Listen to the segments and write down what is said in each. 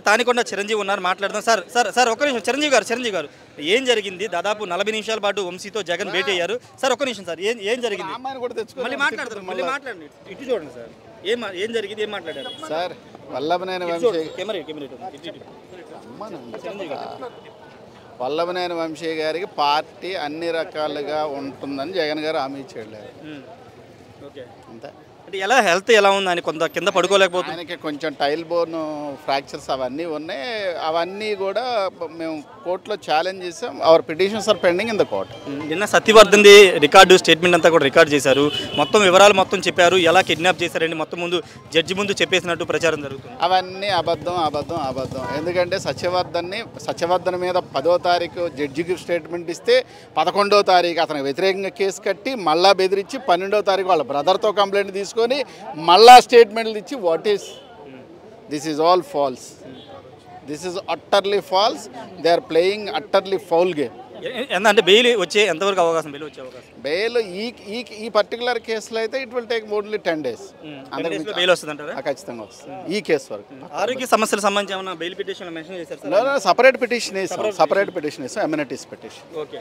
తానికొండ చిరంజీవి ఉన్నారు, మాట్లాడదాం. Sir sir sir ఒక్క నిమిషం. చిరంజీవి గారు ఏం జరిగింది? దాదాపు 40 నిమిషాల పాటు వంశీతో జగన్ భేటీ అయ్యారు. సార్ ఒక్క నిమిషం సార్, ఏం జరిగింది? మళ్ళీ మాట్లాడతారు, మళ్ళీ మాట్లాడండి. ఇటు చూడండి సార్, ఏం జరిగింది, ఏం మాట్లాడారు సార్? వల్లభనేని వంశీ గారికి పార్టీ అన్ని రకాలుగా ఉంటుందని జగన్ గారు హామీ ఇచ్చాడు. అంతే. అంటే ఎలా హెల్త్ ఎలా ఉందని కొంత కింద పడుకోలేకపోతుంది. ఆయనకి కొంచెం టైల్ బోన్ ఫ్రాక్చర్స్ అవన్నీ ఉన్నాయి. అవన్నీ కూడా మేము కోర్టులో ఛాలెంజ్ చేసాం. Our petitions are pending in the court. నిన్న సత్యవర్ధన్ది రికార్డు స్టేట్మెంట్ అంతా కూడా రికార్డ్ చేశారు. మొత్తం వివరాలు మొత్తం చెప్పారు. ఎలా కిడ్నాప్ చేశారండి మొత్తం ముందు జడ్జి ముందు చెప్పేసినట్టు ప్రచారం జరుగుతుంది. అవన్నీ అబద్ధం. ఎందుకంటే సత్యవర్ధన్ మీద 10వ తారీఖు జడ్జికి స్టేట్మెంట్ ఇస్తే 11వ తారీఖు అతనికి వ్యతిరేకంగా కేసు కట్టి మళ్ళా బెదిరించి 12వ తారీఖు వాళ్ళ బ్రదర్తో కంప్లైంట్ తీసుకొని మళ్ళా స్టేట్మెంట్లు ఇచ్చి this is all false. This is utterly false. They are playing utterly foul game. అంటే బెయిల్ వచ్చే ఎంతవరకు అవకాశం? బెయిల్ ఈ పర్టికులర్ కేసులో అయితే it will take only 10 days. Bail వస్తుందంటారా? ఖచ్చితంగా వస్తుంది ఈ కేసు వరకు. ఆరోగ్య సమస్యలకు సంబంధించి ఏమైనా బెయిల్ పిటిషన్ మెన్షన్ చేశారు? సపరేట్ పిటిషన్ వేసాం, immunities petition. Okay,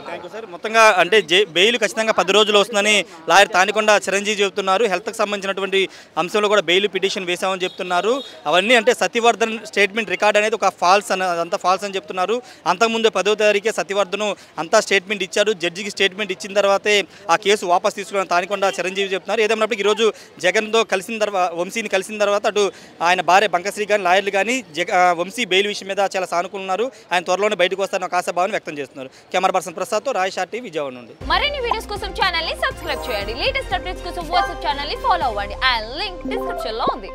thank you sir. మొత్తంగా అంటే బెయిల్ ఖచ్చితంగా 10 రోజులు వస్తుందని లాయర్ తానికొండ చిరంజీవి చెబుతున్నారు. హెల్త్కి సంబంధించినటువంటి అంశంలో కూడా బెయిల్ పిటిషన్ వేసామని చెప్తున్నారు. అవన్నీ అంటే సత్యవర్ధన్ స్టేట్మెంట్ రికార్డ్ అనేది ఒక ఫాల్స్ అదంతా ఫాల్స్ అని చెప్తున్నారు. అంతకుముందు 10వ తారీఖే సత్యవర్ధన్ అంతా స్టేట్మెంట్ ఇచ్చారు. జడ్జికి స్టేట్మెంట్ ఇచ్చిన తర్వాతే ఆ కేసు వాపస్ తీసుకుని తానికొండ చిరంజీవి చెప్తున్నారు. ఏదేమైనప్పటికీ ఈరోజు జగన్తో కలిసిన తర్వాత వంశీని కలిసిన తర్వాత అటు ఆయన భార్య బంకశ్రీ కానీ లాయర్లు కానీ వంశీ బెయిల్ విషయం మీద చాలా సానుకూలంగా ఉన్నారు. ఆయన త్వరలోనే బయటకు వస్తారని ఒక ఆశాభావాన్ని వ్యక్తం చేస్తున్నారు. కెమెరా పర్సన్ ప్రసాద్ తో రాయ్ షాటి, విజయవాడ నుండి. మరిన్ని వీడియోస్ కోసం ఛానల్ ని సబ్స్క్రైబ్ చేయండి. లేటెస్ట్ అప్డేట్స్ కోసం వాట్సాప్ ఛానల్ ని ఫాలో అవ్వండి. ఆ లింక్ డిస్క్రిప్షన్ లో ఉంది.